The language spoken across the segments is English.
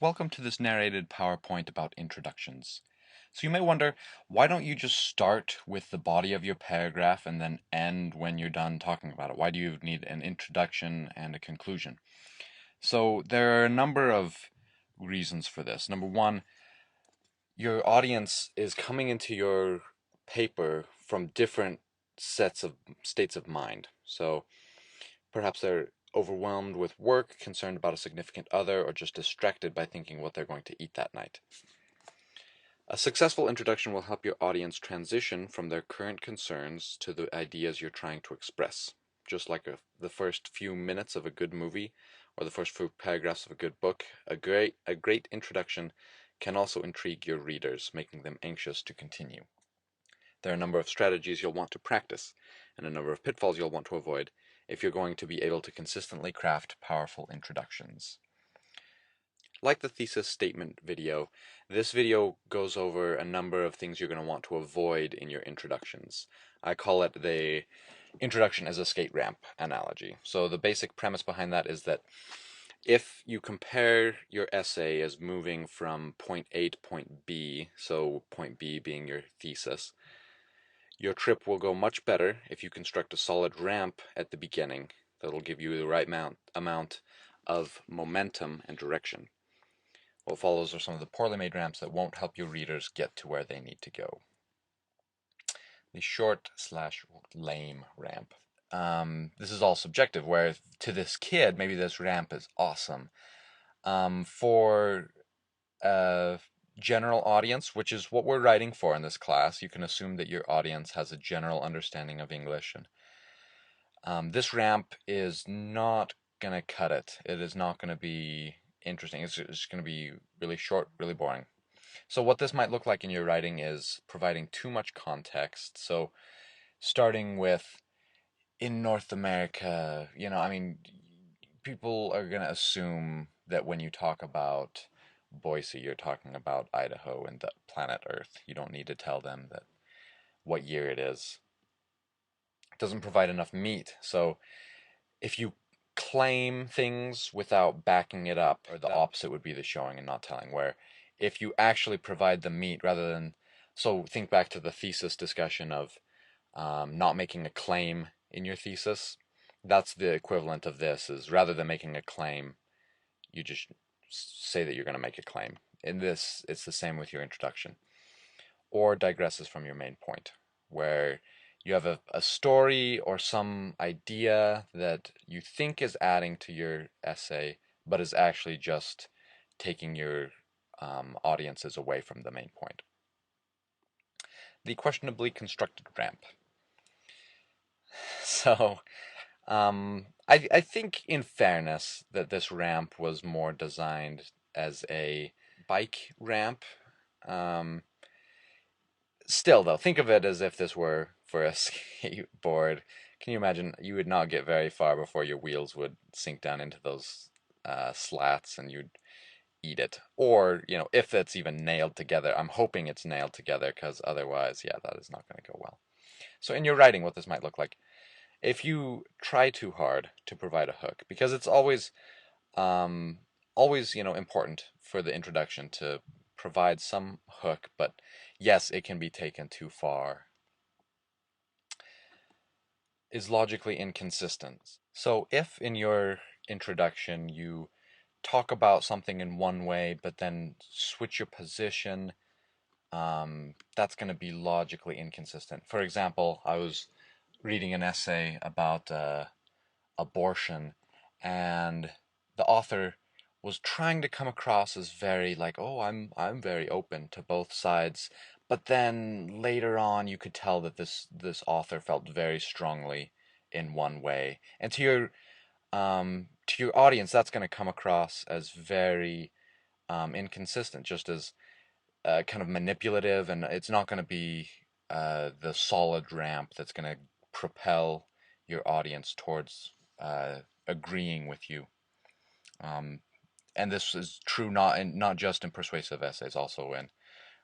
Welcome to this narrated PowerPoint about introductions. So you may wonder, why don't you just start with the body of your paragraph and then end when you're done talking about it? Why do you need an introduction and a conclusion? So there are a number of reasons for this. Number one, your audience is coming into your paper from different states of mind. So perhaps they're overwhelmed with work, concerned about a significant other, or just distracted by thinking what they're going to eat that night. A successful introduction will help your audience transition from their current concerns to the ideas you're trying to express. Just like the first few minutes of a good movie or the first few paragraphs of a good book, a great introduction can also intrigue your readers, making them anxious to continue. There are a number of strategies you'll want to practice and a number of pitfalls you'll want to avoid if you're going to be able to consistently craft powerful introductions. Like the thesis statement video, this video goes over a number of things you're going to want to avoid in your introductions. I call it the introduction as a skate ramp analogy. So the basic premise behind that is that if you compare your essay as moving from point A to point B, so point B being your thesis, your trip will go much better if you construct a solid ramp at the beginning that'll give you the right amount of momentum and direction. What follows are some of the poorly made ramps that won't help your readers get to where they need to go. The short slash lame ramp. This is all subjective, where to this kid, maybe this ramp is awesome. For a general audience, which is what we're writing for in this class, you can assume that your audience has a general understanding of English. And this ramp is not going to cut it. It is not going to be interesting. It's going to be really short, really boring. So what this might look like in your writing is providing too much context. So starting with in North America, people are going to assume that when you talk about Boise, you're talking about Idaho and the planet Earth. You don't need to tell them that what year it is. It doesn't provide enough meat. So if you claim things without backing it up, or the opposite would be the showing and not telling, where if you actually provide the meat rather than, so think back to the thesis discussion of not making a claim in your thesis. That's the equivalent of this, is rather than making a claim, you just say that you're going to make a claim. In this, it's the same with your introduction. Or digresses from your main point, where you have a story or some idea that you think is adding to your essay, but is actually just taking your audiences away from the main point. The questionably constructed ramp. So, I think in fairness that this ramp was more designed as a bike ramp. Um, Still, though, think of it as if this were for a skateboard. Can you imagine? You would not get very far before your wheels would sink down into those slats and you'd eat it. Or, if it's even nailed together, I'm hoping it's nailed together because otherwise, yeah, that is not going to go well. So, in your writing, what this might look like, if you try too hard to provide a hook, because it's um, always, important for the introduction to provide some hook, but yes, it can be taken too far, is logically inconsistent. So if in your introduction you talk about something in one way, but then switch your position, that's going to be logically inconsistent. For example, I was reading an essay about abortion, and the author was trying to come across as very like, oh, I'm very open to both sides, but then later on you could tell that this author felt very strongly in one way, and to your audience that's going to come across as very inconsistent, just as kind of manipulative, and it's not going to be the solid ramp that's going to propel your audience towards agreeing with you. Um, and this is true not just in persuasive essays, also in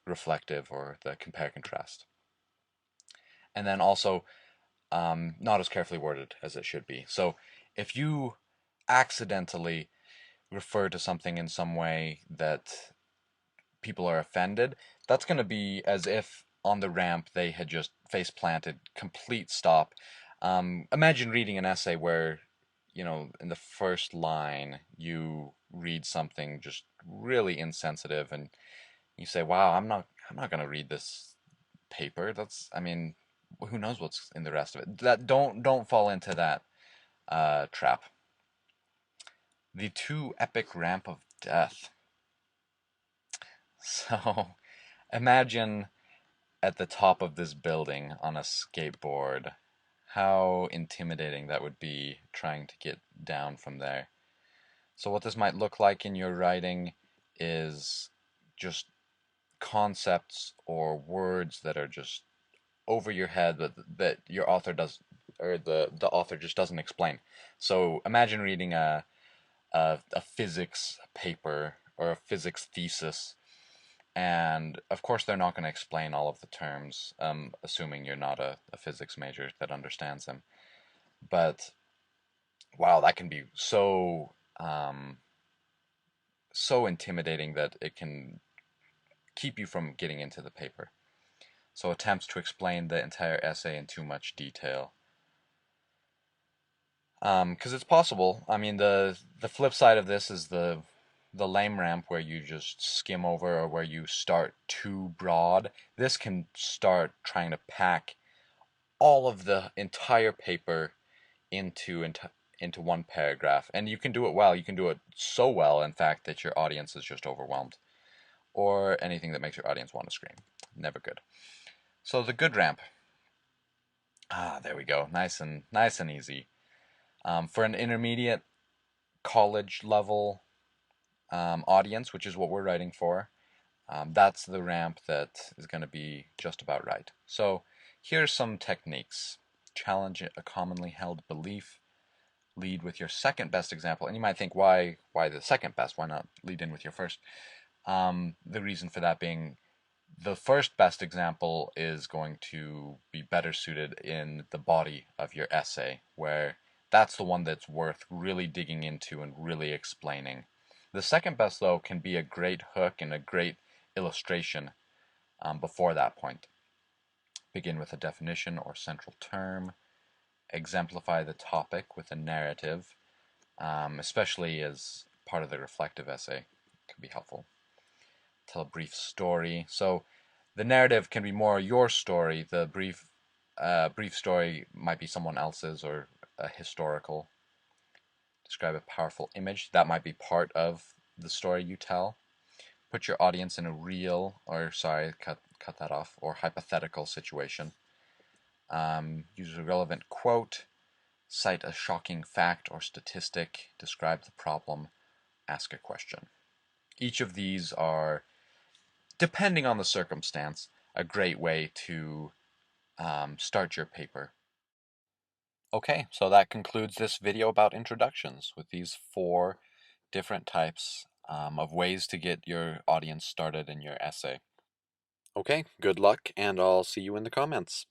reflective or the compare contrast. And then also not as carefully worded as it should be. So if you accidentally refer to something in some way that people are offended, that's going to be as if on the ramp they had just face planted, complete stop. Imagine reading an essay where, in the first line you read something just really insensitive, and you say, "Wow, I'm not going to read this paper." I mean, who knows what's in the rest of it? That don't fall into that trap. The too epic ramp of death. So imagine at the top of this building on a skateboard. How intimidating that would be trying to get down from there. So, what this might look like in your writing is just concepts or words that are just over your head that your author does, or the author just doesn't explain. So, imagine reading a physics paper or a physics thesis, and of course, they're not going to explain all of the terms, assuming you're not a physics major that understands them. But wow, that can be so intimidating that it can keep you from getting into the paper. So attempts to explain the entire essay in too much detail. Because it's possible. I mean, the flip side of this is the lame ramp where you just skim over or where you start too broad. This can start trying to pack all of the entire paper into one paragraph, and you can do it well. You can do it so well, in fact, that your audience is just overwhelmed, or anything that makes your audience want to scream. Never good. So the good ramp. There we go. Nice and easy. For an intermediate college level audience, which is what we're writing for, that's the ramp that is going to be just about right. So here's some techniques. Challenge a commonly held belief. Lead with your second best example. And you might think, why the second best? Why not lead in with your first? The reason for that being the first best example is going to be better suited in the body of your essay, where that's the one that's worth really digging into and really explaining. The second best, though, can be a great hook and a great illustration before that point. Begin with a definition or central term. Exemplify the topic with a narrative, especially as part of the reflective essay. Can be helpful. Tell a brief story. So the narrative can be more your story. The brief story might be someone else's or a historical. Describe a powerful image. That might be part of the story you tell. Put your audience in a real, or sorry, cut that off, or hypothetical situation. Use a relevant quote. Cite a shocking fact or statistic. Describe the problem. Ask a question. Each of these are, depending on the circumstance, a great way to start your paper. Okay, so that concludes this video about introductions with these 4 different types of ways to get your audience started in your essay. Okay, good luck, and I'll see you in the comments.